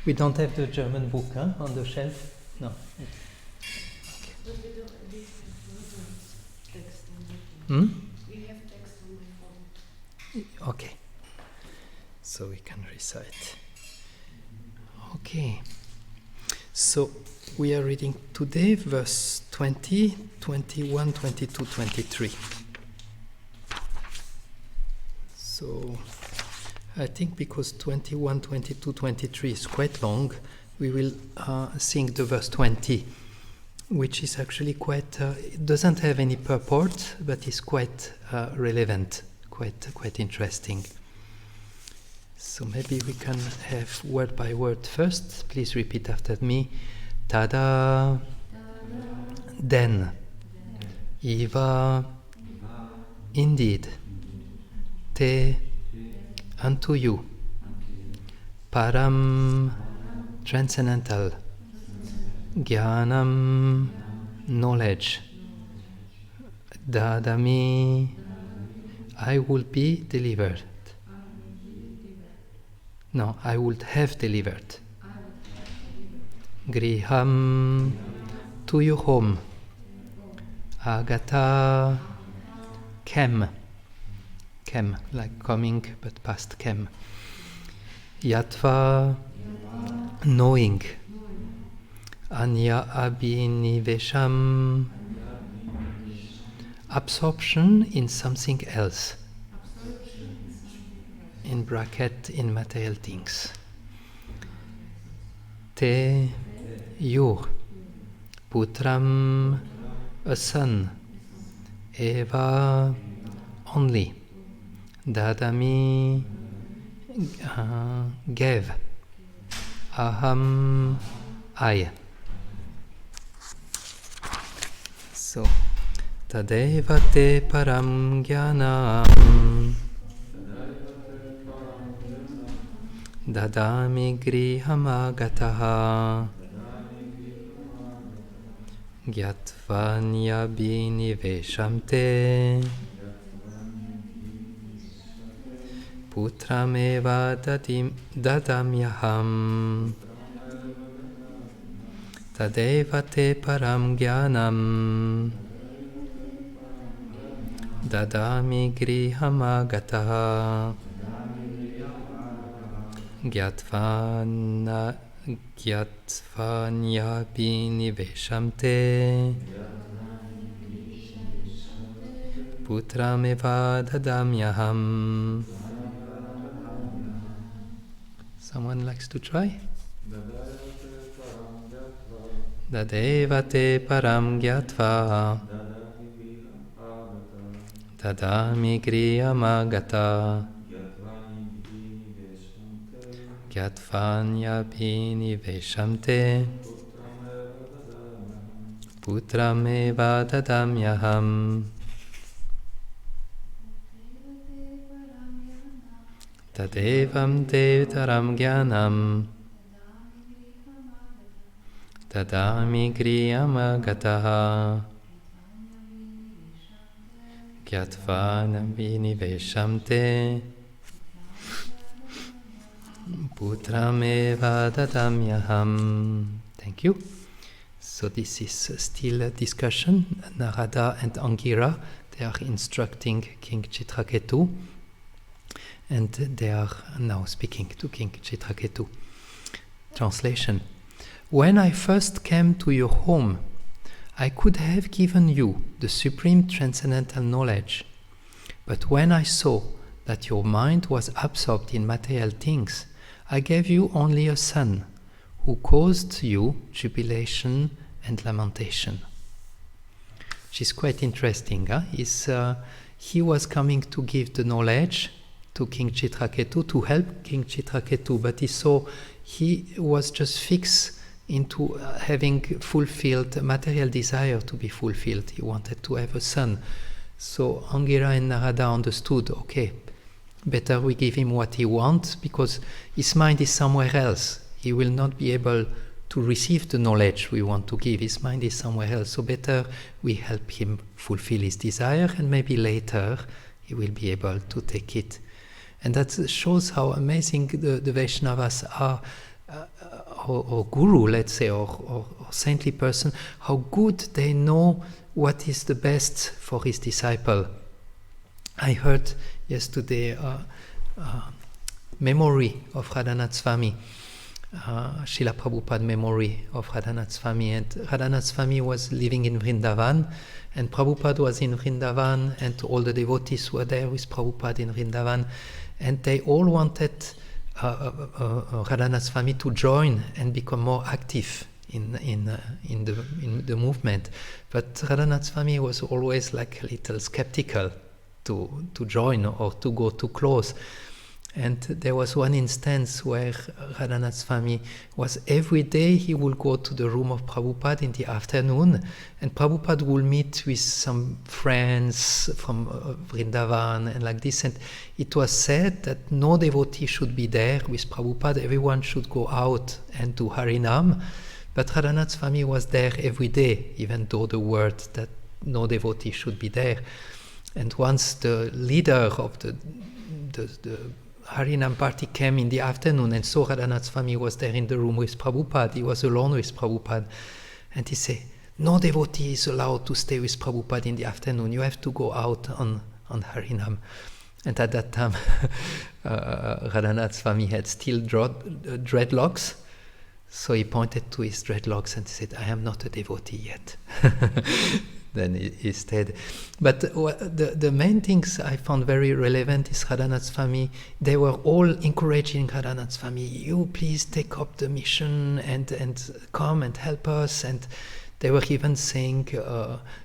We don't have the German book on the shelf? No. But we don't have text on the phone. Hmm? We have text on the phone. Okay. So we can recite. Okay. So we are reading today verse 20, 21, 22, 23. So I think because 21, 22, 23 is quite long, we will sing the verse 20, which is actually quite, it doesn't have any purport, but is quite relevant, quite interesting. So maybe we can have word by word first. Please repeat after me. Tada, then, Eva, indeed, te, unto you, param, transcendental, jnanam, knowledge, dadami, I will be delivered. No, I would have delivered. Griham, to your home. Agata, came, like coming, but past came. Yatva, knowing. Anya abhinivesham, absorption in something else. In bracket, in material things. Te, your, putram, a son. Eva, only. Dadami, gave. Aham, I. So, tadeva te param jnanam. Dadami grihamagataha Gyatvanya biniveshamte Putrameva dadamyaham Tadeva te param jnanam Dadami grihamagataha Gyatvanya biniveshamte Putrameva dadamyaham. Someone likes to try? Dadeva te param gyatva Dadami griyamagata Gyatvanya biniveshamte Putrameva dadamyaham. Tadevam devtaram jnanam Dadami griyamagataha Gyatvana biniveshamte Putrameva dadamyaham. Thank you. So this is still a discussion. Narada and Angira, they are instructing King Chitraketu, and they are now speaking to King Chitraketu. Translation. When I first came to your home, I could have given you the supreme transcendental knowledge. But when I saw that your mind was absorbed in material things, I gave you only a son, who caused you jubilation and lamentation. Which is quite interesting. He was coming to give the knowledge to King Chitraketu, to help King Chitraketu, but he saw he was just fixed into having fulfilled material desire to be fulfilled. He wanted to have a son. So Angira and Narada understood, okay, better we give him what he wants, because his mind is somewhere else. He will not be able to receive the knowledge we want to give. His mind is somewhere else. So better we help him fulfill his desire, and maybe later he will be able to take it. And that shows how amazing the Vaishnavas are. or guru, let's say, or saintly person, how good they know what is the best for his disciple. I heard yesterday memory of Radhanath Swami, Srila Prabhupada memory of Radhanath Swami. And Radhanath Swami was living in Vrindavan, and Prabhupada was in Vrindavan, and all the devotees were there with Prabhupada in Vrindavan, and they all wanted Radhanath Swami to join and become more active in the movement. But Radhanath Swami was always like a little skeptical to join or to go too close. And there was one instance where Radhanath Swami was every day he would go to the room of Prabhupada in the afternoon, and Prabhupada would meet with some friends from Vrindavan and like this. And it was said that no devotee should be there with Prabhupada, everyone should go out and do Harinam. But Radhanath Swami was there every day, even though the word that no devotee should be there. And once the leader of the Harinam party came in the afternoon and saw Radhanath Swami was there in the room with Prabhupada, he was alone with Prabhupada, and he said, no devotee is allowed to stay with Prabhupada in the afternoon, you have to go out on Harinam. And at that time Radhanath Swami had still dreadlocks, so he pointed to his dreadlocks and said, I am not a devotee yet. Then he stayed. But the main things I found very relevant is Radhanath Swami. They were all encouraging Radhanath Swami, you please take up the mission and come and help us. And they were even saying,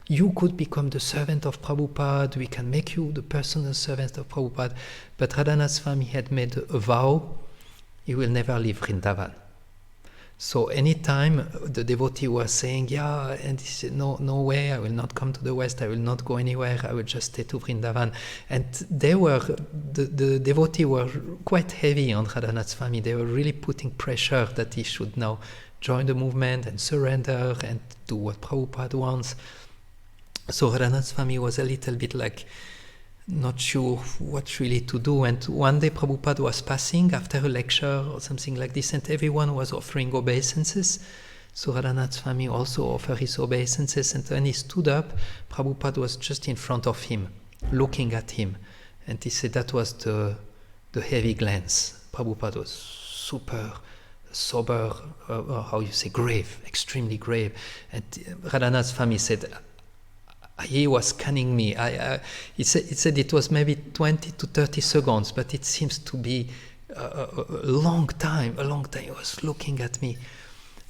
you could become the servant of Prabhupada, we can make you the personal servant of Prabhupada. But Radhanath Swami had made a vow, he will never leave Vrindavan. So anytime the devotee was saying, yeah, and he said, no way, I will not come to the West, I will not go anywhere, I will just stay to Vrindavan. And the devotee were quite heavy on Radhanath Swami. They were really putting pressure that he should now join the movement and surrender and do what Prabhupada wants. So Radhanath Swami was a little bit like, not sure what really to do. And one day Prabhupada was passing after a lecture or something like this, and everyone was offering obeisances. So Radhanath Swami also offered his obeisances, and when he stood up, Prabhupada was just in front of him, looking at him. And he said that was the heavy glance. Prabhupada was super sober, how you say, grave, extremely grave. And Radhanath Swami said, he was scanning me. He said it was maybe 20 to 30 seconds, but it seems to be a long time. He was looking at me.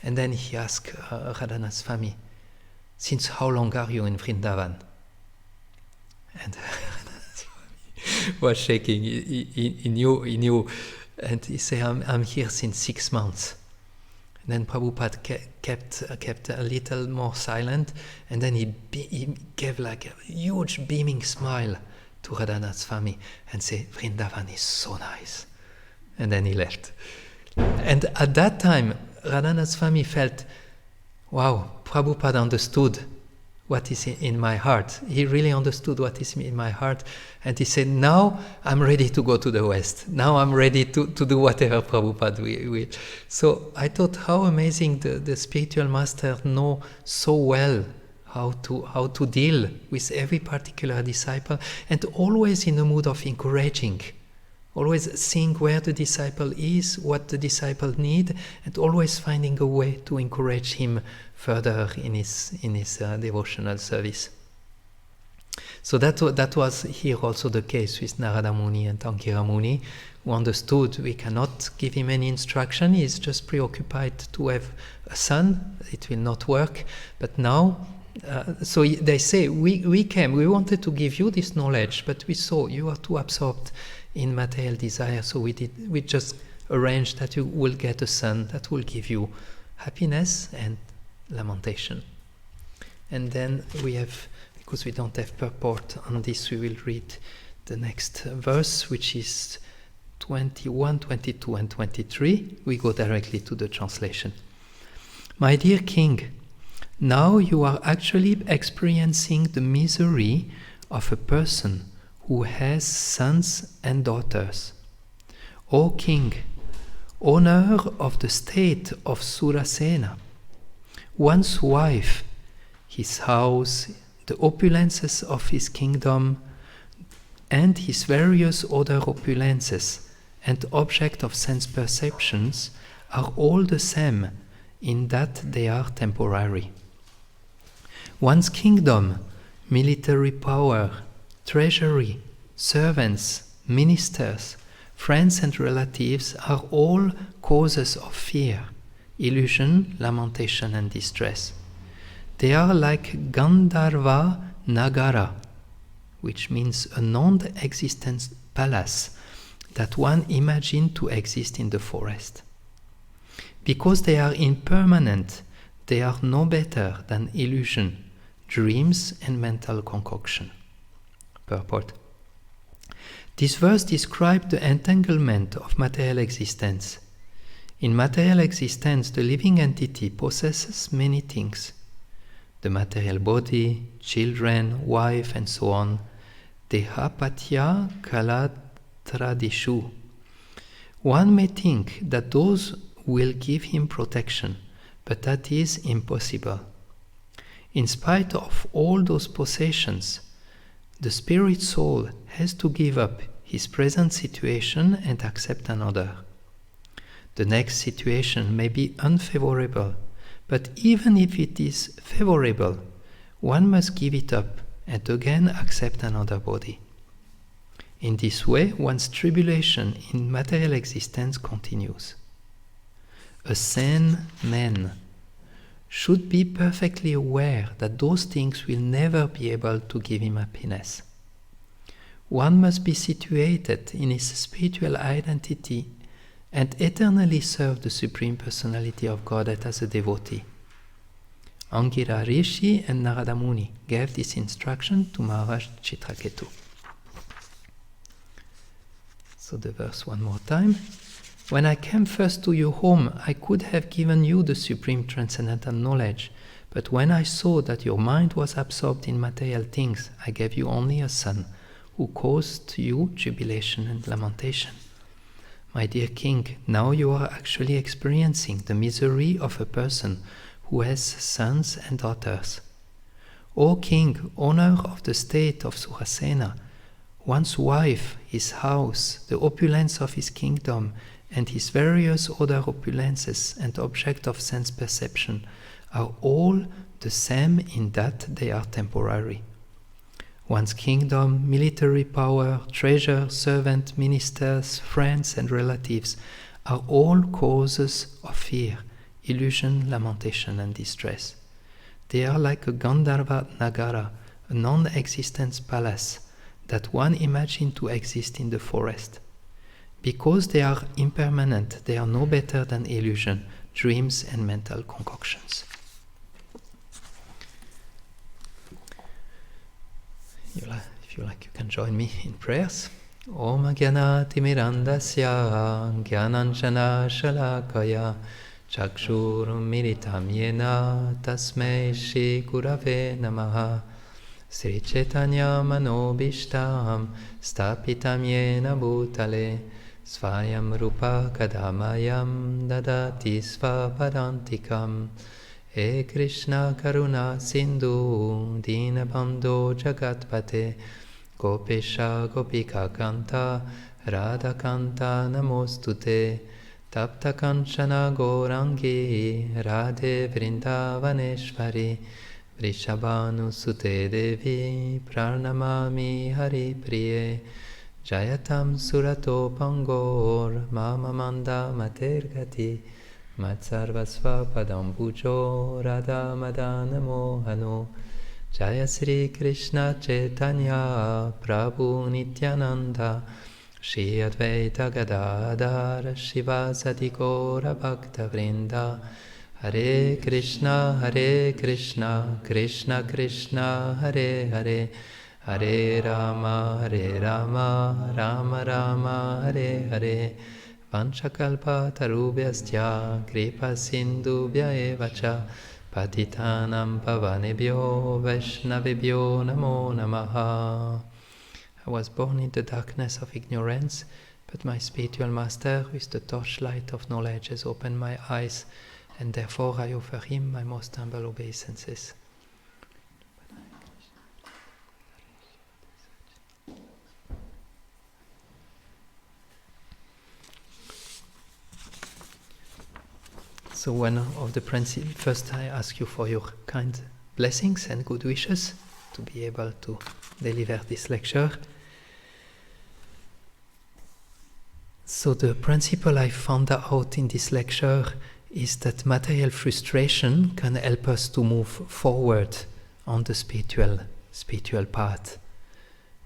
And then he asked Radhanath Swami, since how long are you in Vrindavan? And Radhanath Swami was shaking. He knew. And he said, I'm here since 6 months. Then Prabhupada kept a little more silent, and then he gave like a huge beaming smile to Radhanath Swami and said, Vrindavan is so nice. And then he left. And at that time, Radhanath Swami felt, wow, Prabhupada understood what is in my heart. He really understood what is in my heart. And he said, now I'm ready to go to the West. Now I'm ready to do whatever Prabhupada will. So I thought how amazing the spiritual master know so well how to deal with every particular disciple, and always in a mood of encouraging. Always seeing where the disciple is, what the disciple need, and always finding a way to encourage him further in his devotional service. So that was here also the case with Narada Muni and Angira Muni, who understood we cannot give him any instruction. He is just preoccupied to have a son. It will not work. But now, so they say, we came, we wanted to give you this knowledge, but we saw you are too absorbed in material desire, so we just arranged that you will get a son that will give you happiness and lamentation. And then we have, because we don't have purport on this, we will read the next verse, which is 21, 22 and 23. We go directly to the translation. My dear king, now you are actually experiencing the misery of a person who has sons and daughters. O king, owner of the state of Surasena, one's wife, his house, the opulences of his kingdom, and his various other opulences and object of sense perceptions are all the same in that they are temporary. One's kingdom, military power, treasury, servants, ministers, friends and relatives are all causes of fear, illusion, lamentation and distress. They are like Gandharva Nagara, which means a non-existent palace that one imagined to exist in the forest. Because they are impermanent, they are no better than illusion, dreams and mental concoction. Purport. This verse describes the entanglement of material existence. In material existence, the living entity possesses many things. The material body, children, wife, and so on. Dehapatya kalatradishu. One may think that those will give him protection, but that is impossible. In spite of all those possessions, the spirit soul has to give up his present situation and accept another. The next situation may be unfavorable, but even if it is favorable, one must give it up and again accept another body. In this way, one's tribulation in material existence continues. A sane man should be perfectly aware that those things will never be able to give him happiness. One must be situated in his spiritual identity and eternally serve the Supreme Personality of Godhead as a devotee. Angira Rishi and Narada Muni gave this instruction to Maharaj Chitraketu. So the verse one more time. When I came first to your home, I could have given you the supreme transcendental knowledge, but when I saw that your mind was absorbed in material things, I gave you only a son, who caused you tribulation and lamentation. My dear king, now you are actually experiencing the misery of a person who has sons and daughters. O king, owner of the state of Surasena, one's wife, his house, the opulence of his kingdom, and his various other opulences and object of sense perception are all the same in that they are temporary. One's kingdom, military power, treasure, servant, ministers, friends and relatives are all causes of fear, illusion, lamentation and distress. They are like a Gandharva Nagara, a non-existent palace that one imagined to exist in the forest. Because they are impermanent, they are no better than illusion, dreams and mental concoctions. If you like, you can join me in prayers. Om Jnana Timirandasya Jnananjana Shalakaya Chakshur Militam Yena Tasmei Shri Gurave Namaha Sri Chaitanya Manobishtam Stapitam Yena Bhutale Svayam Rupa Kadamayam Dadati Svapadantikam He Krishna Karuna Sindhu Dinabandho Jagatpate Gopesha Gopika Kanta Radha Kanta Namostute Tapta Kanchana Gorangi Radhe Vrindavaneshvari Vrishabhanu Sute Devi Pranamami Hari Priye Jayatam Surato Pangor Mama Manda Matergati Matsarvasva Padam Pujo Radha Madana Mohano Jaya Sri Krishna Chaitanya Prabhu Nityananda Shri Advaita Gadadhar Shivasati Gaura Bhakta Vrinda Hare Krishna Krishna Krishna Hare Hare Hare Rama Rama Rama Hare Hare Vanchakalpa tarubhyasya kripa sindhubhya evacha patitanam pavanebhyo vaishnavebhyo namo namaha. I was born in the darkness of ignorance, but my spiritual master with the torchlight of knowledge has opened my eyes, and therefore I offer him my most humble obeisances. So one of the principles, first I ask you for your kind blessings and good wishes to be able to deliver this lecture. So the principle I found out in this lecture is that material frustration can help us to move forward on the spiritual path.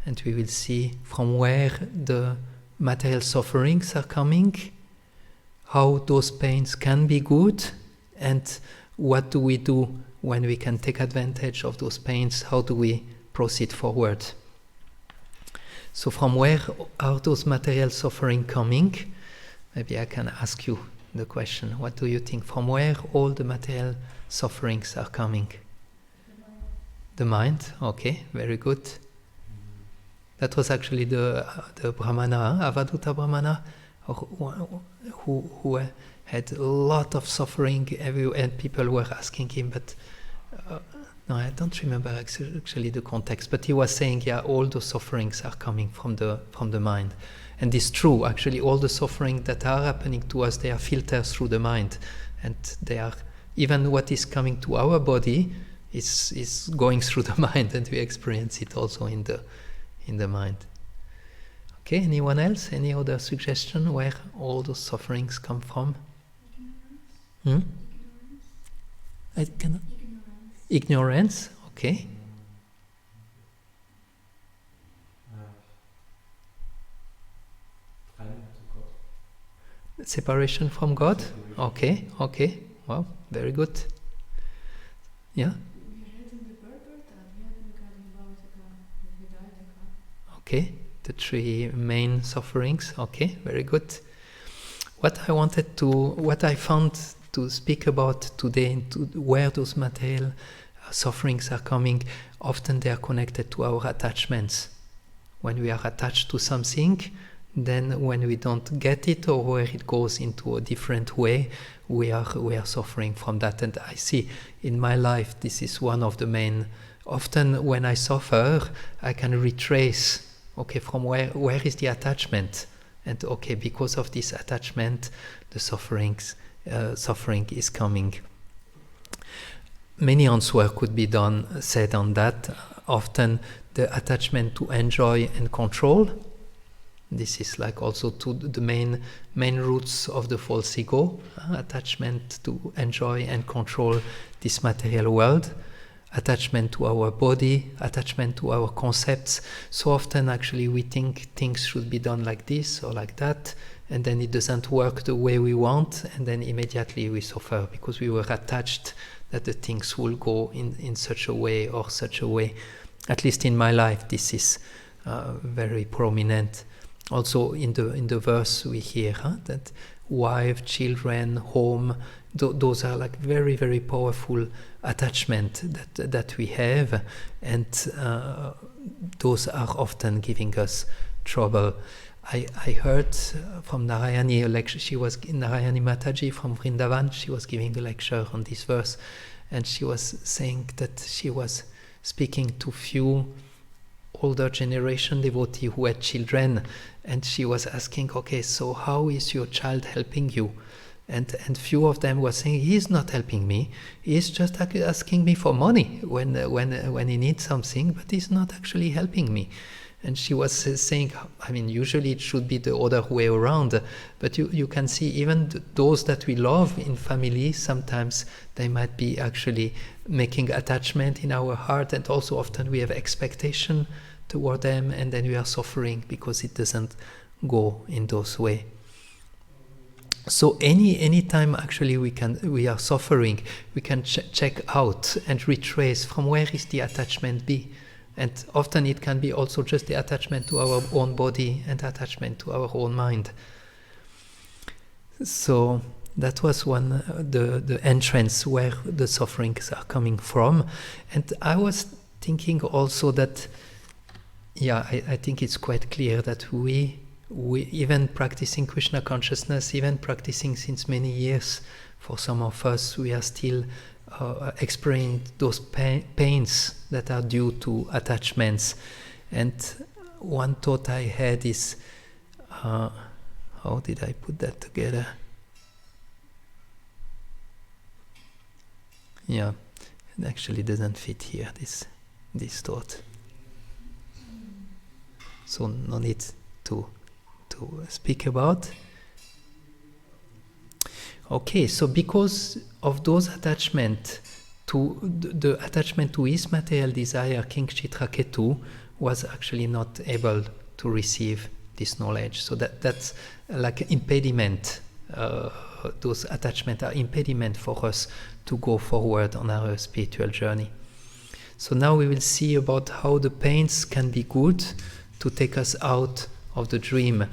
And we will see from where the material sufferings are coming, how those pains can be good, and what do we do when we can take advantage of those pains, how do we proceed forward. So from where are those material suffering coming? Maybe I can ask you the question, what do you think? From where all the material sufferings are coming? The mind, okay, very good. That was actually the Brahmana, Avadhuta Brahmana, who had a lot of suffering everywhere, and people were asking him, but no, I don't remember actually the context, but he was saying, yeah, all the sufferings are coming from the mind. And it's true, actually, all the suffering that are happening to us, they are filtered through the mind. And they are, even what is coming to our body is going through the mind, and we experience it also in the mind. Okay, anyone else? Any other suggestion where all those sufferings come from? Ignorance. I cannot. Ignorance, okay. Separation from God? Okay. Wow, very good. Yeah? We read in the Berber that we had regarding about the Hidayataka. Okay, the three main sufferings. Okay, very good. What I found to speak about today, where those material sufferings are coming, often they are connected to our attachments. When we are attached to something, then when we don't get it, or where it goes into a different way, we are suffering from that. And I see in my life, this is one of the main. Often when I suffer, I can retrace, okay, from where is the attachment? And okay, because of this attachment, the suffering is coming. Many answers could be said on that. Often the attachment to enjoy and control. This is like also to the main roots of the false ego. Attachment to enjoy and control this material world. Attachment to our body, attachment to our concepts. So often actually we think things should be done like this or like that, and then it doesn't work the way we want, and then immediately we suffer because we were attached that the things will go in such a way or such a way. At least in my life this is very prominent. Also in the verse we hear that wife, children, home, those are like very, very powerful attachment that we have, and those are often giving us trouble. I heard from Narayani a lecture. She was Narayani Mataji from Vrindavan. She was giving a lecture on this verse, and she was saying that she was speaking to few older generation devotee who had children, and she was asking, okay, so how is your child helping you? And few of them were saying, he's not helping me, he's just asking me for money when he needs something, but he's not actually helping me. And she was saying, I mean, usually it should be the other way around, but you can see even those that we love in family, sometimes they might be actually making attachment in our heart, and also often we have expectation toward them, and then we are suffering because it doesn't go in those way. So any time actually we are suffering, we can check out and retrace from where is the attachment be. And often it can be also just the attachment to our own body and attachment to our own mind. So that was the entrance where the sufferings are coming from. And I was thinking also that, I think it's quite clear that we we even practicing Krishna consciousness, even practicing since many years, for some of us, we are still experiencing those pains that are due to attachments. And one thought I had is, how did I put that together? Yeah, it actually doesn't fit here, this thought. So no need to speak about. Okay, so because of those attachment to the attachment to his material desire, King Chitraketu was actually not able to receive this knowledge. So that's like impediment. Those attachments are impediment for us to go forward on our spiritual journey. So now we will see about how the pains can be good to take us out of the dream.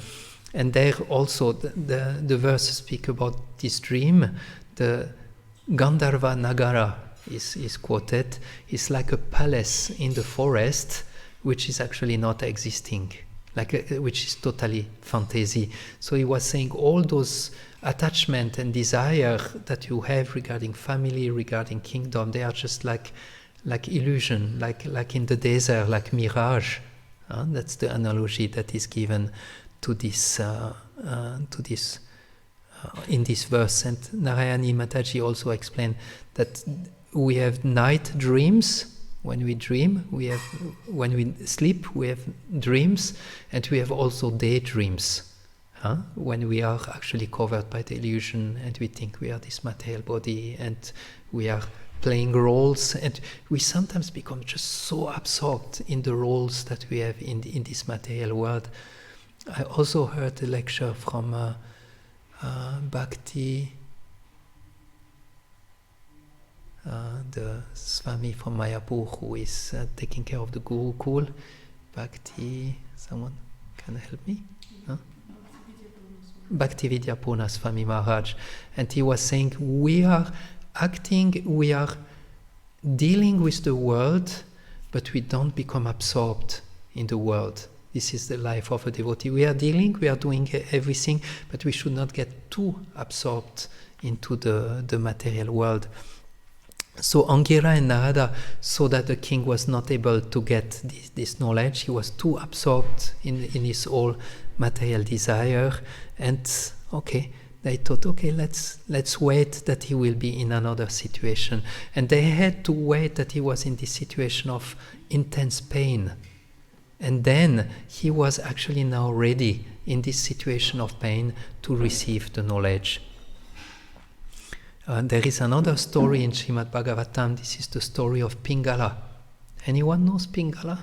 And there also the verses speak about this dream. The Gandharva Nagara is quoted. It's like a palace in the forest, which is actually not existing, which is totally fantasy. So he was saying all those attachment and desire that you have regarding family, regarding kingdom, they are just like illusion, like in the desert, like mirage. That's the analogy that is given to this in this verse. And Narayani Mataji also explained that we have night dreams. When we dream, when we sleep, we have dreams, and we have also daydreams. When we are actually covered by the illusion and we think we are this material body and we are playing roles, and we sometimes become just so absorbed in the roles that we have in this material world. I also heard a lecture from Bhakti, the Swami from Mayapur, who is taking care of the Gurukul. Bhakti, someone can help me? No? Bhaktivedanta Purna Swami Maharaj. And he was saying, we are dealing with the world, but we don't become absorbed in the world. This is the life of a devotee. We are doing everything, but we should not get too absorbed into the material world. So Angira and Narada saw that the king was not able to get this knowledge. He was too absorbed in his all material desire, and they thought, let's wait that he will be in another situation. And they had to wait that he was in this situation of intense pain. And then he was actually now ready in this situation of pain to receive the knowledge. There is another story in Srimad Bhagavatam. This is the story of Pingala. Anyone knows Pingala?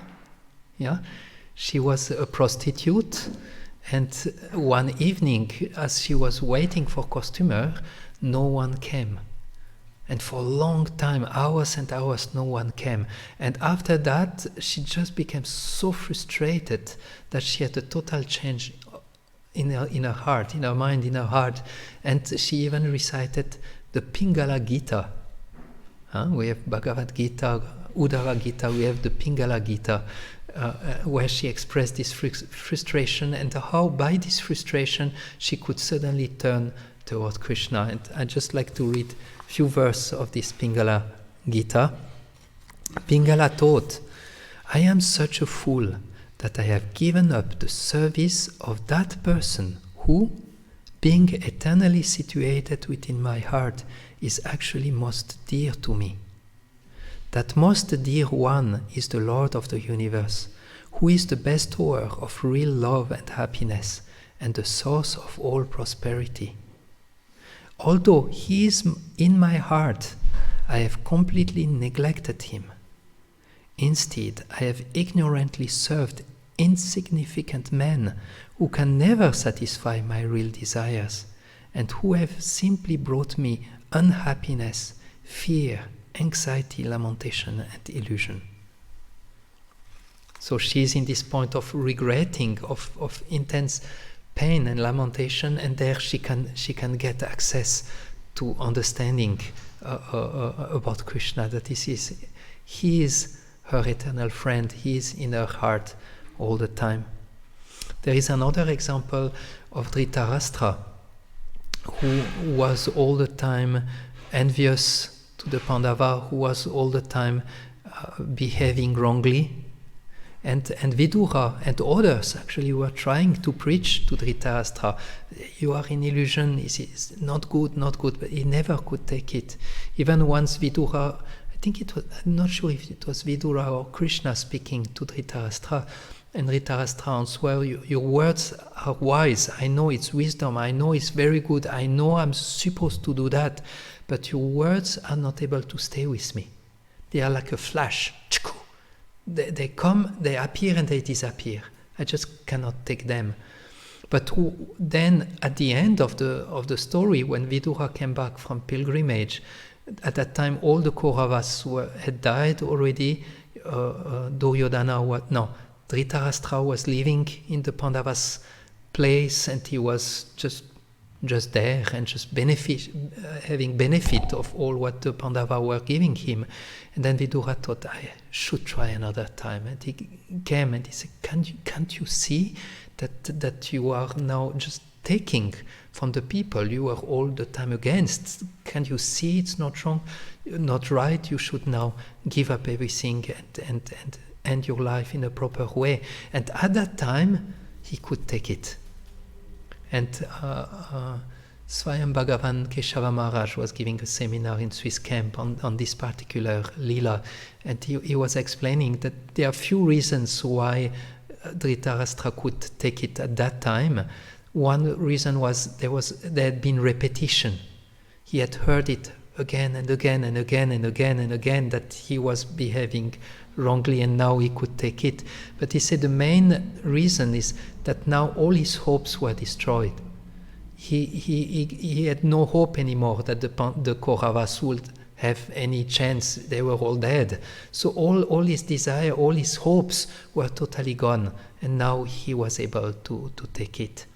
Yeah? She was a prostitute, and one evening, as she was waiting for customer, no one came. And for a long time, hours and hours, no one came. And after that, she just became so frustrated that she had a total change in her heart, in her mind, in her heart. And she even recited the Pingala Gita. We have Bhagavad Gita, Uddhava Gita, we have the Pingala Gita, where she expressed this frustration and how by this frustration she could suddenly turn toward Krishna. And I'd just like to read a few verses of this Pingala Gita. Pingala taught, I am such a fool that I have given up the service of that person who, being eternally situated within my heart, is actually most dear to me. That most dear one is the Lord of the universe, who is the bestower of real love and happiness, and the source of all prosperity. Although he is in my heart, I have completely neglected him. Instead, I have ignorantly served insignificant men who can never satisfy my real desires, and who have simply brought me unhappiness, fear, anxiety, lamentation, and illusion. So she is in this point of regretting, of intense pain and lamentation, and there she can get access to understanding about Krishna, that he is her eternal friend, he is in her heart all the time. There is another example of Dhritarashtra, who was all the time envious to the Pandava, who was all the time behaving wrongly. And Vidura and others actually were trying to preach to Dhritarashtra, you are in illusion, it's not good, but he never could take it. Even once Vidura, I think it was, I'm not sure if it was Vidura or Krishna speaking to Dhritarashtra, and Dhritarashtra answered, your words are wise, I know it's wisdom, I know it's very good, I know I'm supposed to do that, but your words are not able to stay with me. They are like a flash. They come, they appear and they disappear. I just cannot take them. But then at the end of the story, when Vidura came back from pilgrimage, at that time all the Kauravas had died already. Dhritarashtra was living in the Pandavas' place, and he was just there and just having benefit of all what the Pandava were giving him. And then Vidura thought, I should try another time. And he came and he said, can't you see that you are now just taking from the people you are all the time against? Can't you see it's not wrong, not right? You should now give up everything and end your life in a proper way. And at that time, he could take it. And Swayam Bhagavan Keshava Maharaj was giving a seminar in Swiss camp on this particular Leela, and he was explaining that there are few reasons why Dhritarashtra could take it at that time. One reason was there had been repetition. He had heard it again and again and again and again and again that he was behaving wrongly, and now he could take it. But he said the main reason is that now all his hopes were destroyed. He had no hope anymore that the Kauravas would have any chance. They were all dead. So all his desire, all his hopes were totally gone, and now he was able to take it.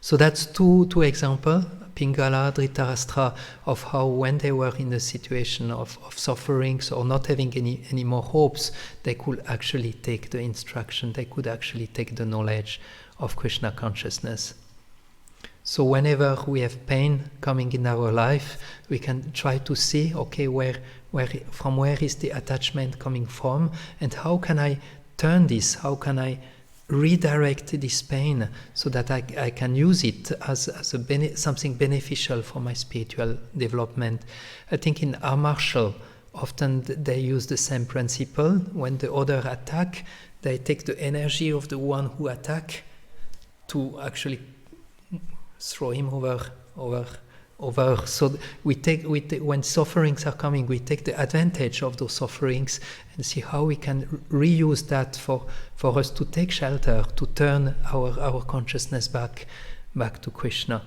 So that's two examples, Pingala, Dhritarashtra, of how when they were in a situation of sufferings or not having any more hopes, they could actually take the instruction, they could actually take the knowledge of Krishna consciousness. So whenever we have pain coming in our life, we can try to see, okay, from where is the attachment coming from, and how can I turn this, how can I redirect this pain so that I can use it as something beneficial for my spiritual development. I think in our martial, often they use the same principle. When the other attack, they take the energy of the one who attack to actually throw him over. So when sufferings are coming, we take the advantage of those sufferings and see how we can reuse that for us to take shelter, to turn our consciousness back to Krishna.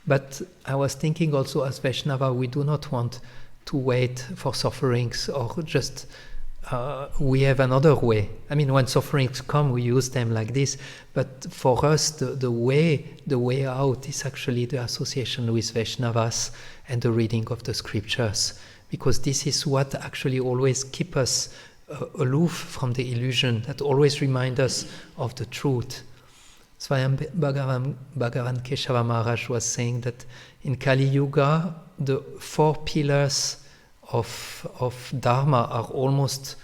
But I was thinking also, as Vaishnava, we do not want to wait for sufferings or just we have another way. I mean, when sufferings come, we use them like this. But for us, the way out is actually the association with Vaishnavas and the reading of the scriptures, because this is what actually always keep us aloof from the illusion, that always remind us of the truth. Swayam Bhagavan Keshava Maharaj was saying that in Kali Yuga, the 4 pillars of Dharma are almost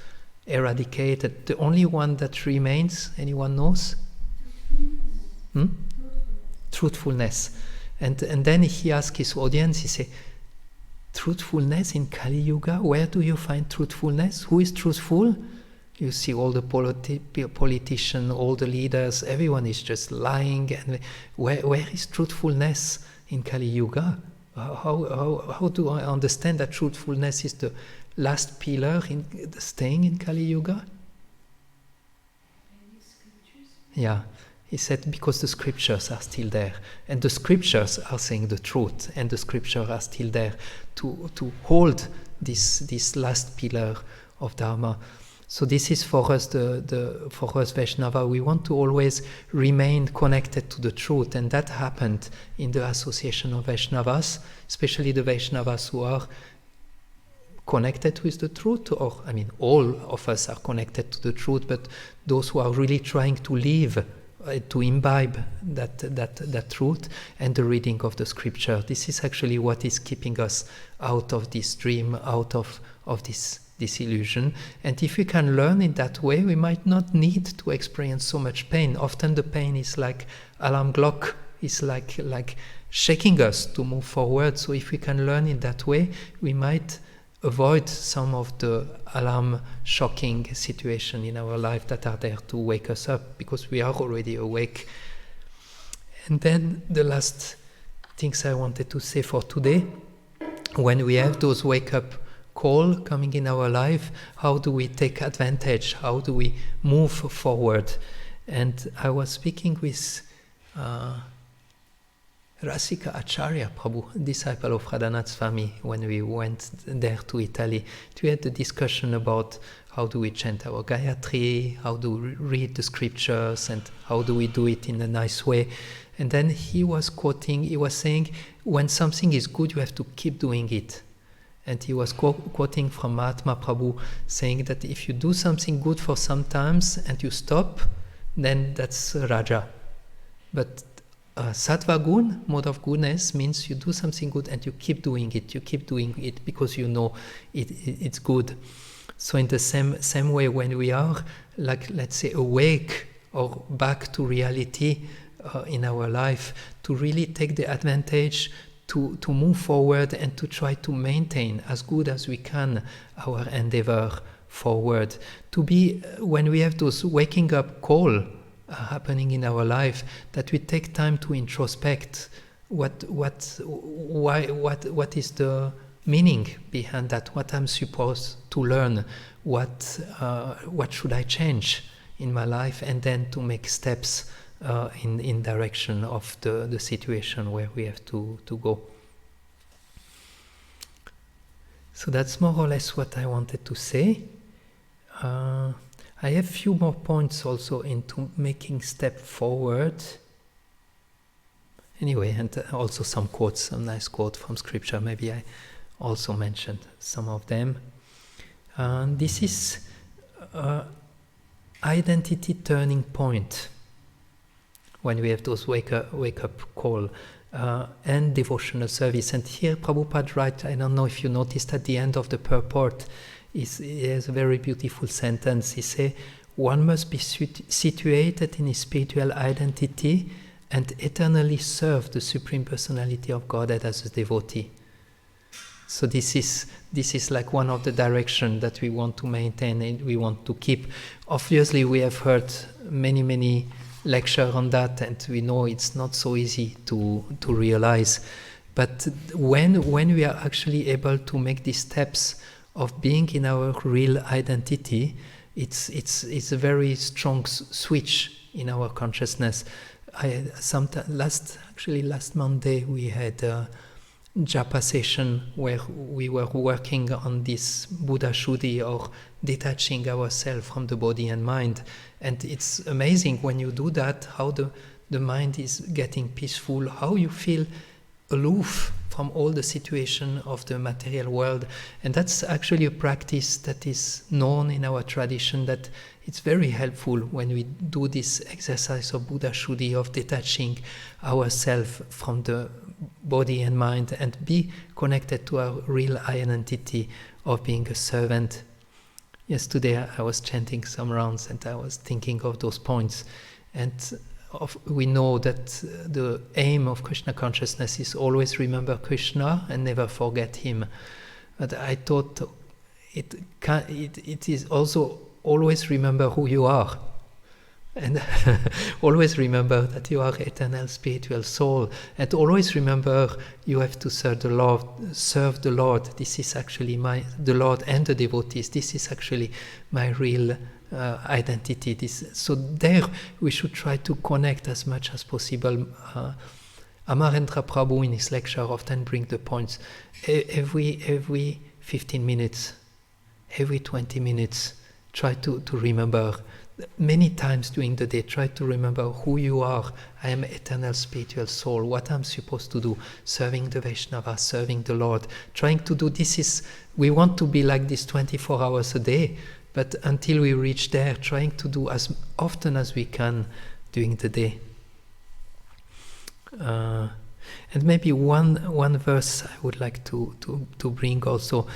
eradicated. The only one that remains, anyone knows? Truthfulness. And then he asked his audience, he said, truthfulness in Kali Yuga, where do you find truthfulness? Who is truthful? You see all the politicians, all the leaders, everyone is just lying. And where is truthfulness in Kali Yuga? How do I understand that truthfulness is the last pillar in staying in Kali Yuga? Yeah, he said because the scriptures are still there, and the scriptures are saying the truth, and the scriptures are still there to hold this last pillar of Dharma. So this is for us, for us Vaishnava, we want to always remain connected to the truth, and that happened in the association of Vaishnavas, especially the Vaishnavas who are connected with the truth, or I mean, all of us are connected to the truth, but those who are really trying to live, to imbibe that truth, and the reading of the scripture. This is actually what is keeping us out of this dream, out of this illusion. And if we can learn in that way, we might not need to experience so much pain. Often the pain is like alarm clock, is like shaking us to move forward. So if we can learn in that way, we might avoid some of the alarm shocking situation in our life that are there to wake us up, because we are already awake. And then the last things I wanted to say for today, when we have those wake up call coming in our life, how do we take advantage? How do we move forward? And I was speaking with Rasika Acharya Prabhu, disciple of Radhanath Swami, when we went there to Italy. We had a discussion about how do we chant our Gayatri, how do we read the scriptures, and how do we do it in a nice way. And then he was saying, when something is good, you have to keep doing it. And he was quoting from Mahatma Prabhu, saying that if you do something good for some times and you stop, then that's Raja. But Sattva Gun, mode of goodness, means you do something good and you keep doing it. You keep doing it because you know it's good. So in the same way, when we are, like, let's say, awake or back to reality in our life, to really take the advantage to move forward and to try to maintain as good as we can our endeavor forward. To be, when we have those waking up call happening in our life, that we take time to introspect what is the meaning behind that, what I'm supposed to learn, what should I change in my life, and then to make steps in direction of the situation where we have to go. So that's more or less what I wanted to say. I have a few more points also into making step forward. Anyway, and also some quotes, some nice quote from scripture. Maybe I also mentioned some of them. This is identity turning point. When we have those wake up call and devotional service. And here Prabhupada writes, I don't know if you noticed at the end of the purport, he has a very beautiful sentence. He says, one must be situated in his spiritual identity and eternally serve the Supreme Personality of Godhead as a devotee. So this is like one of the directions that we want to maintain and we want to keep. Obviously, we have heard many lectures on that, and we know it's not so easy to realize. But when we are actually able to make these steps of being in our real identity, it's a very strong switch in our consciousness. Last Monday we had a japa session where we were working on this Buddha Shuddhi, or detaching ourselves from the body and mind. And it's amazing when you do that, how the mind is getting peaceful, how you feel aloof from all the situation of the material world. And that's actually a practice that is known in our tradition, that it's very helpful when we do this exercise of Buddha Shuddhi, of detaching ourselves from the body and mind and be connected to our real identity of being a servant. Yesterday I was chanting some rounds and I was thinking of those points. And we know that the aim of Krishna consciousness is always remember Krishna and never forget him. But I thought it is also always remember who you are. And always remember that you are eternal spiritual soul. And always remember you have to serve the Lord. This is actually the Lord and the devotees. This is actually my real identity. So there we should try to connect as much as possible. Amarendra Prabhu in his lecture often bring the points. Every 15 minutes, every 20 minutes, try to remember many times during the day, try to remember who you are. I am eternal spiritual soul. What I'm supposed to do, serving the Vaishnava, serving the Lord, trying to do this. We want to be like this 24 hours a day, but until we reach there, trying to do as often as we can during the day. And maybe one verse I would like to bring also.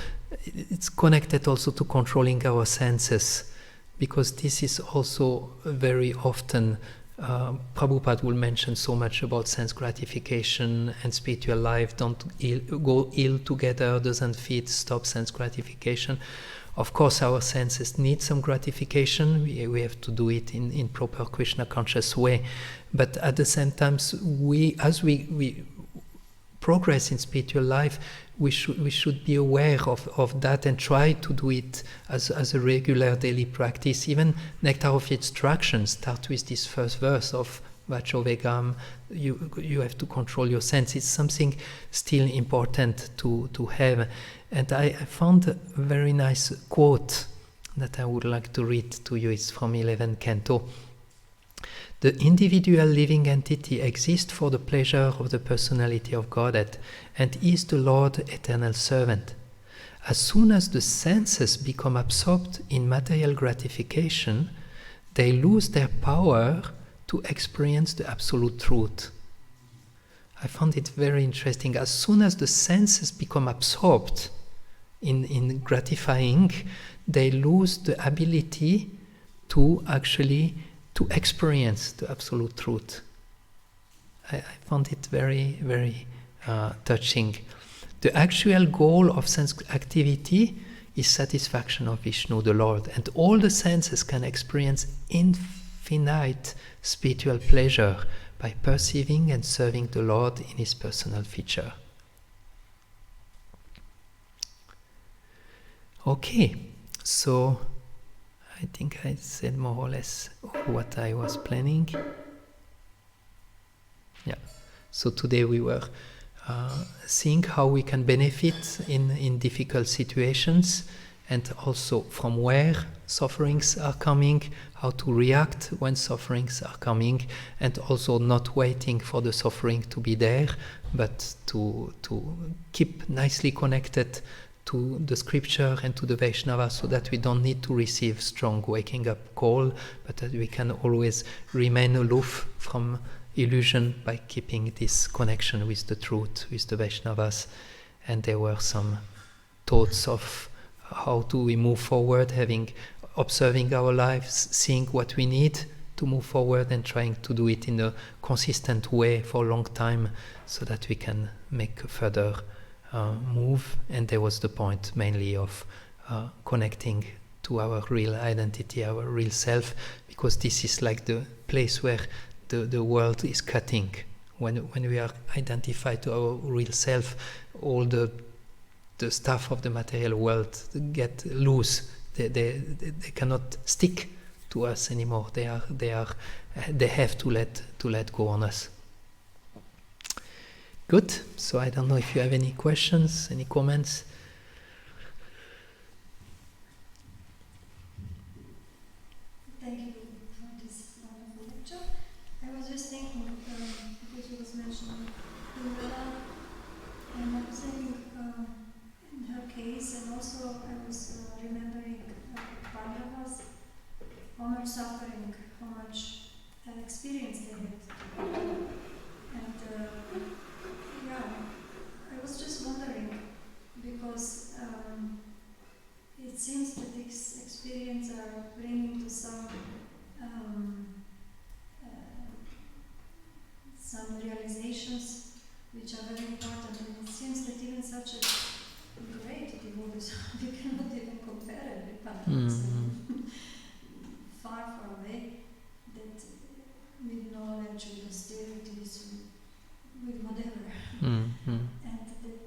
It's connected also to controlling our senses, because this is also very often, Prabhupada will mention so much about sense gratification and spiritual life don't go ill together, doesn't fit, stop sense gratification. Of course, our senses need some gratification. We have to do it in proper Krishna conscious way. But at the same time, as we progress in spiritual life, we should be aware of that and try to do it as a regular daily practice. Even Nectar of Instruction start with this first verse of Vacho Vegam. You have to control your sense. It's something still important to have. And I found a very nice quote that I would like to read to you. It's from 11th Canto. The individual living entity exists for the pleasure of the personality of Godhead and is the Lord eternal servant. As soon as the senses become absorbed in material gratification, they lose their power to experience the absolute truth. I found it very interesting. As soon as the senses become absorbed in gratifying, they lose the ability to actually to experience the absolute truth. I found it very, very touching. The actual goal of sense activity is satisfaction of Vishnu, the Lord, and all the senses can experience infinite spiritual pleasure by perceiving and serving the Lord in his personal feature. Okay, so I think I said more or less what I was planning. Yeah. So today we were seeing how we can benefit in difficult situations, and also from where sufferings are coming, how to react when sufferings are coming, and also not waiting for the suffering to be there, but to keep nicely connected to the scripture and to the Vaishnava, so that we don't need to receive strong waking up call, but that we can always remain aloof from illusion by keeping this connection with the truth, with the Vaishnavas. And there were some thoughts of how do we move forward, observing our lives, seeing what we need to move forward, and trying to do it in a consistent way for a long time, so that we can make a further move. And there was the point mainly of connecting to our real identity, our real self, because this is like the place where the world is cutting. When we are identified to our real self, all the stuff of the material world get loose. They cannot stick to us anymore. They have to let go on us. Good. So I don't know if you have any questions, any comments. Thank you for this wonderful lecture. I was just thinking, because you was mentioning Indra, and I was thinking in her case, and also I was remembering Pandavas, how much suffering, how much experience they had. And yeah, I was just wondering, because it seems that this experience are bringing to some realizations which are very important, and it seems that even such a great devotees, we cannot even compare it with Pandavas. Far away, that with knowledge, with austerities, with whatever. And that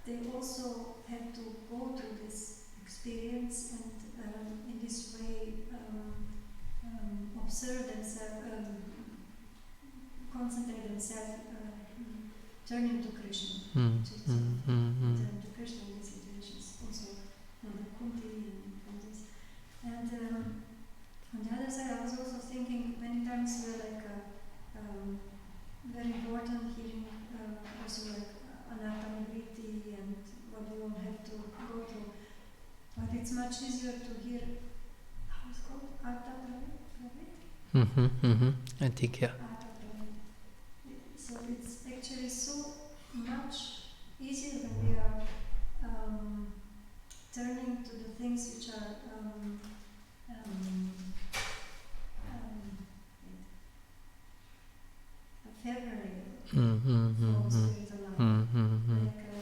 they also had to go through this experience, and in this way observe themselves, concentrate themselves, turning to Krishna. Turn to Krishna in these situations. Also, the Kunti and all this. And on the other side, I was but it's much easier to hear, how it's called, Arta Pravit? I think, yeah. Arta Pravit. So it's actually so much easier when we are turning to the things which are favorable for spiritual life. Like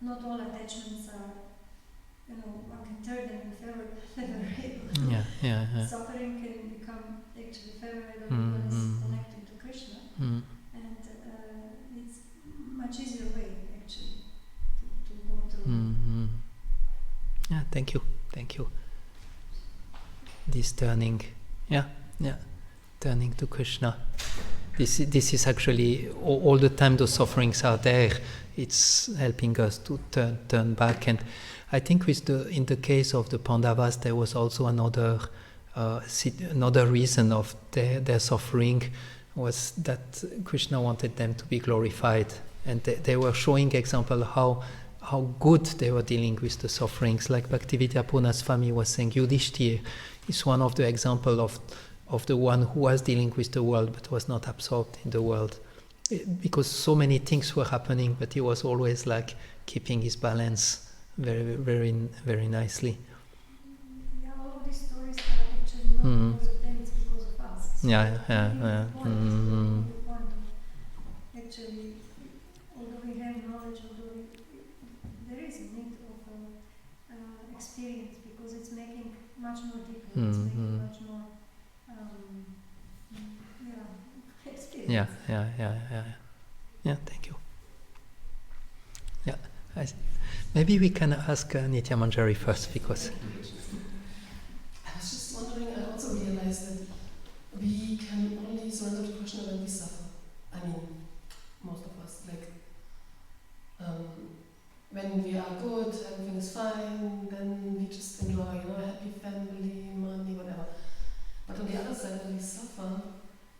not all attachments are, one can turn them in favorable. Suffering can become actually favorable when it's connected to Krishna, and it's much easier way actually to go through. Yeah, thank you. This turning, turning to Krishna. This is actually all the time those sufferings are there. It's helping us to turn back. And I think in the case of the Pandavas, there was also another reason of their suffering was that Krishna wanted them to be glorified, and they were showing example how good they were dealing with the sufferings. Like Bhaktivedanta Swami was saying, Yudhishthir is one of the example of the one who was dealing with the world but was not absorbed in the world, because so many things were happening, but he was always like keeping his balance very, very, very nicely. Yeah, all of these stories are actually not because of them, it's because of us. So the point of actually, although we have knowledge, there is a need of experience, because it's making much more deeper, it's making much more experience. Yeah, thank you. Yeah, maybe we can ask Nitya Manjari first, because I was just wondering, I also realized that we can only surrender to Krishna when we suffer. I mean, most of us, like, when we are good, everything is fine, then we just enjoy, a happy family, money, whatever. But on the other side, when we suffer,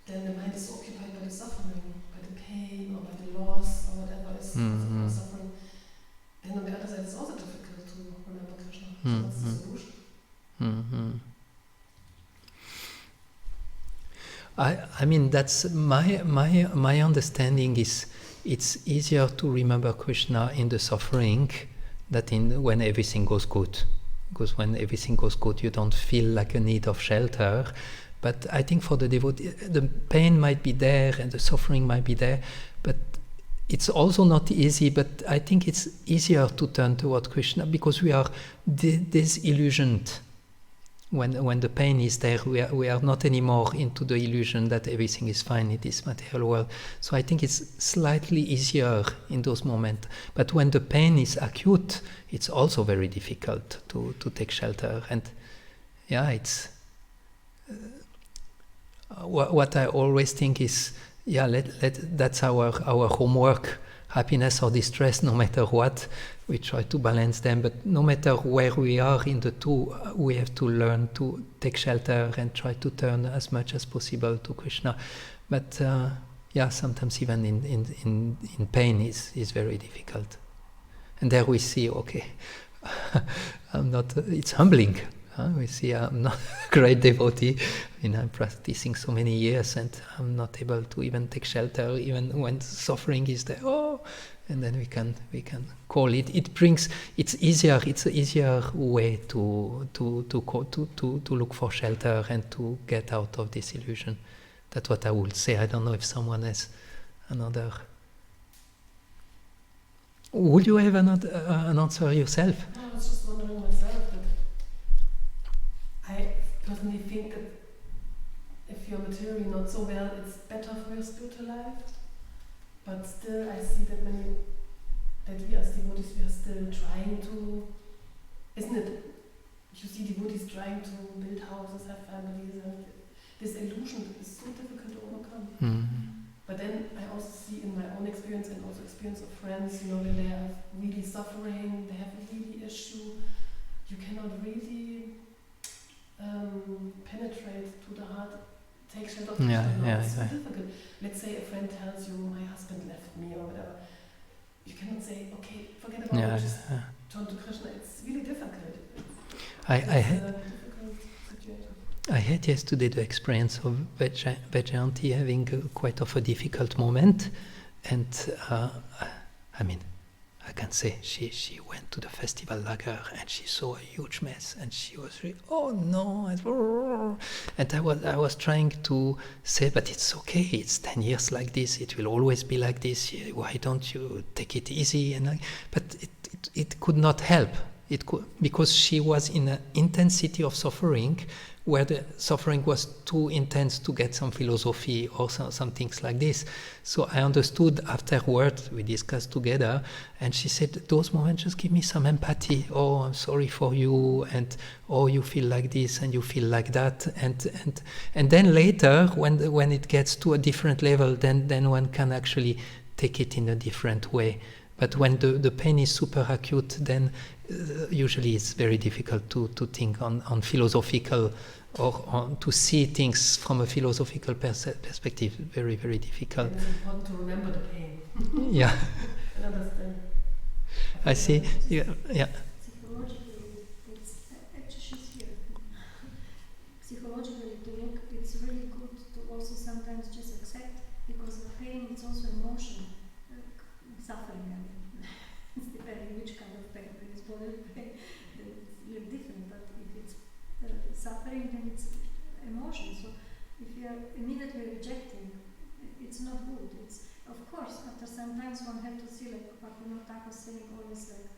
then the mind is occupied by the suffering, by the pain, or by the loss, or whatever is also suffering. Then on the other side, it's also difficult to remember Krishna. So what's the solution? I mean, that's my understanding is it's easier to remember Krishna in the suffering than when everything goes good. Because when everything goes good, you don't feel like a need of shelter. But I think for the devotee, the pain might be there and the suffering might be there, but it's also not easy. But I think it's easier to turn toward Krishna because we are disillusioned. When the pain is there, we are not anymore into the illusion that everything is fine in this material world. So I think it's slightly easier in those moments. But when the pain is acute, it's also very difficult to take shelter. And it's what I always think is, that's our homework. Happiness or distress, no matter what, we try to balance them, but no matter where we are in the two, we have to learn to take shelter and try to turn as much as possible to Krishna. But sometimes even in pain is very difficult. And there we see, I'm not, it's humbling. We see I'm not a great devotee. I'm practicing so many years and I'm not able to even take shelter, even when suffering is there. And then we can call it. It's easier. It's an easier way to look for shelter and to get out of this illusion. That's what I would say. I don't know if someone has another. Would you have an answer yourself? No, I was just wondering myself that I personally think that if you're materially not so well, it's better for your spiritual life. But still, I see that we as devotees, we are still trying to, isn't it? You see devotees trying to build houses, have families, and this illusion is so difficult to overcome. But then I also see in my own experience and also experience of friends, when they are really suffering, they have a really issue, you cannot really penetrate to the heart, take shelter of Krishna. It's so difficult. Let's say a friend tells you, my husband left me or whatever. You cannot say, okay, forget about it, just turn to Krishna. It's really difficult. I It's had a difficult situation. I had yesterday the experience of Vejayanti having quite of a difficult moment, and I mean, I can say she went to the festival lager and she saw a huge mess and she was really, oh no, and I was trying to say, but it's okay, it's 10 years like this, it will always be like this, why don't you take it easy, and but it could not help. It could, because she was in an intensity of suffering where the suffering was too intense to get some philosophy or some things like this. So I understood afterwards, we discussed together, and she said, those moments just give me some empathy. Oh, I'm sorry for you, and oh, you feel like this and you feel like that. And then later, when it gets to a different level, then one can actually take it in a different way. But when the pain is super acute, then usually it's very difficult to think on philosophical or to see things from a philosophical perspective. Very, very difficult. And it's important to remember the pain Yeah, and understand. I see. Yeah. Psychologically, it's actually she's here. Psychologically, to look, it's really good to also sometimes just accept, because the pain is also emotion, suffering. I mean, it's depending which kind of pain. When it's bodily pain, it's a little different. But if it's suffering, then it's emotion. So if you are immediately rejecting, it's not good. It's, of course, after some times one have to see, like Pakuno Tako saying always, like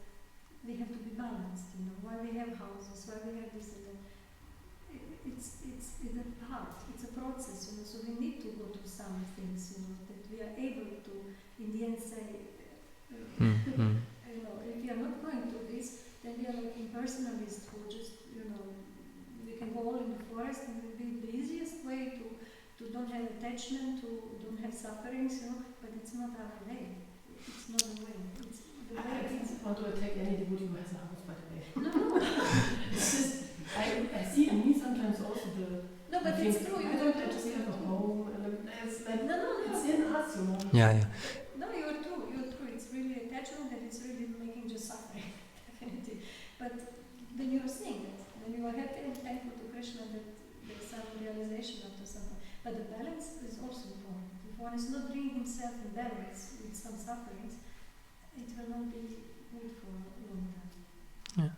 we have to be balanced. You know, why we have houses, why we have this and that. It's hard. It's a process. You know, so we need to go to some things. You know, that we are able to, in the end, say. You know, if we are not going to this, then we are like impersonalists who just, you know, we can go all in the forest and it will be the easiest way to don't have attachment, to don't have sufferings, you know, but it's not our way. It's not the way. It's the way. I don't want to attack any devotee who has a house, by the way. No. It's just, I see in me sometimes also No, but I it's think, true. I don't I just have a home, and it's like, No. it's in us, you know. Yeah. No, you're true. It's really attachment that is really making just suffering, definitely. But when you are saying that, when you are happy and thankful to Krishna that there is some realization after something, but the balance is also important. If one is not bringing himself in balance with some sufferings, it will not be good for a long time.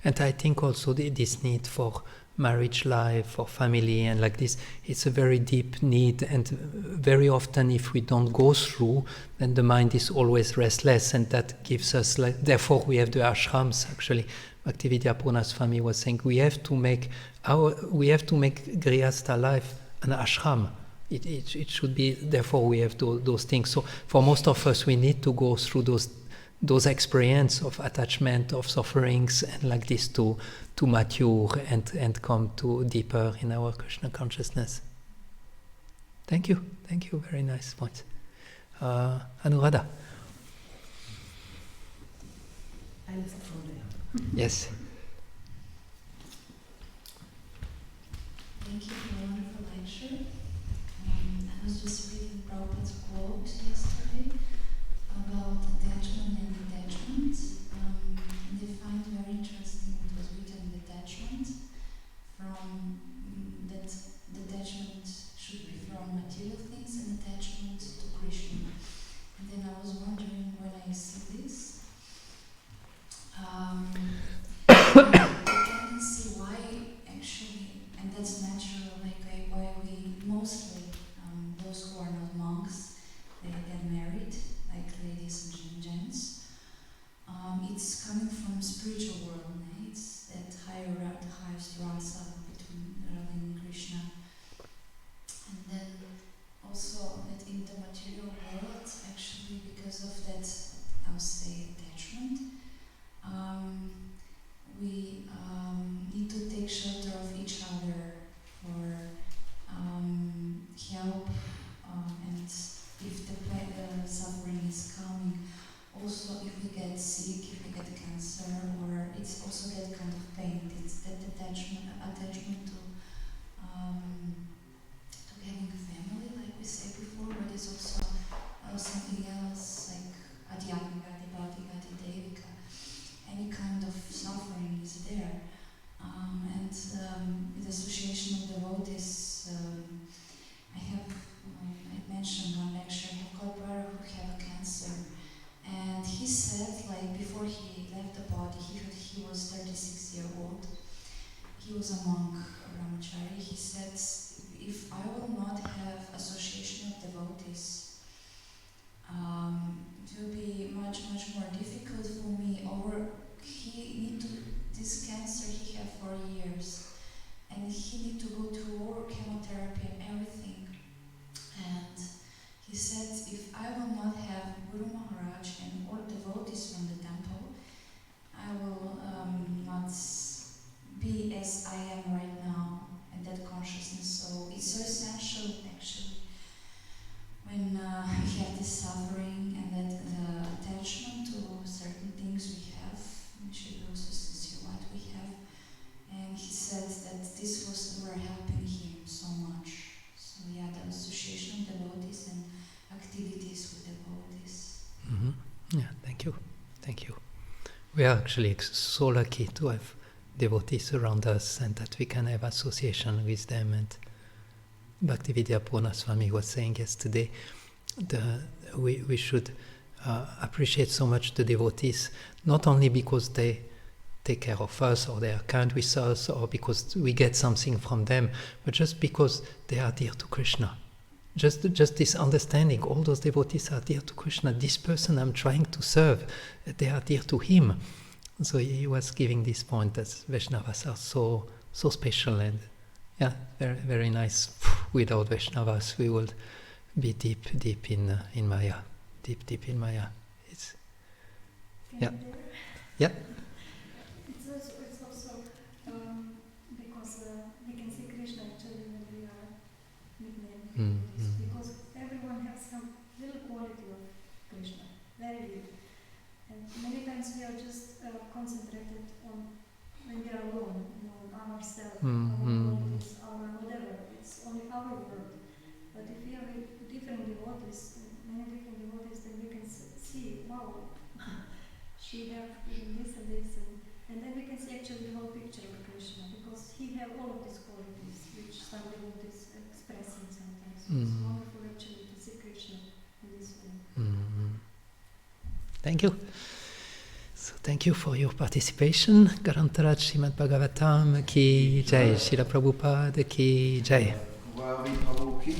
And I think also this need for marriage life, for family, and like this, it's a very deep need, and very often if we don't go through, then the mind is always restless, and that gives us, like, therefore we have the ashrams. Actually, Bhaktivedanta Purna Swami was saying we have to make Grihastha life an ashram. It should be, therefore we have those things. So for most of us, we need to go through those experience of attachment, of sufferings, and like this to mature and come to deeper in our Krishna consciousness. Thank you, very nice point. Anuradha. I listen from there. Yes. Thank you for a wonderful lecture. I was just reading Prabhupada's quote yesterday about attachment and detachment. And I find very interesting it was written detachment from that detachment should be from material things and attachment to Krishna. And then I was wondering when I see this, I can see why actually, and that's natural, like why we mostly, those who are not monks, they get married, like ladies and gents. It's coming from spiritual world, right? It's that highest rasa between Radha and Krishna. And then also that in the material world, actually because of that, I would say, attachment, we need to take shelter of each other for help, and if the suffering is coming, also if we get sick, if we get cancer, or it's also that kind of pain, it's that attachment to having a family, like we said before, but it's also something else, like Adhyatmika, Bhakti, Devika. Any kind of suffering is there. devotee. He was 36 years old. He was a monk, a brahmachari. He said, if I will not have association of devotees, it will be much more difficult for me. Or he need to, this cancer he had for years, and he need to go through all chemotherapy and everything. And he said, if I will not have Guru Maharaj and all devotees from the temple, I will not be as I am right now, and that consciousness. So it's so essential, actually, when we have this suffering and that attachment to certain things we have. We should also see what we have. And he said that this were helping him so much. So yeah, the association of devotees and activities with devotees. Mm-hmm. Yeah, thank you. We are actually so lucky to have devotees around us and that we can have association with them. And Bhaktivedanta Purna Swami was saying yesterday, we should appreciate so much the devotees, not only because they take care of us or they are kind with us or because we get something from them, but just because they are dear to Krishna. Just this understanding, all those devotees are dear to Krishna. This person I'm trying to serve, they are dear to him. So he was giving this point that Vaishnavas are so special, and yeah, very, very nice. Without Vaishnavas, we would be deep in Maya, deep in Maya. It's yeah. It's also because we can see Krishna actually when we are midnight. Because everyone has some little quality of Krishna, very little. And many times we are just concentrated on when we are alone, on ourselves, our qualities, our whatever. It's only our world. But if we are with different devotees, many different devotees, then we can see, wow, she have this and this, and then we can see actually the whole picture of Krishna, because he have all of these qualities which some devotees expressing sometimes. So it's wonderful actually to see Krishna in this way. Thank you. So thank you for your participation. Garantarat Srimad Bhagavatam ki jai. Srila Prabhupada ki jai. Prabhu ki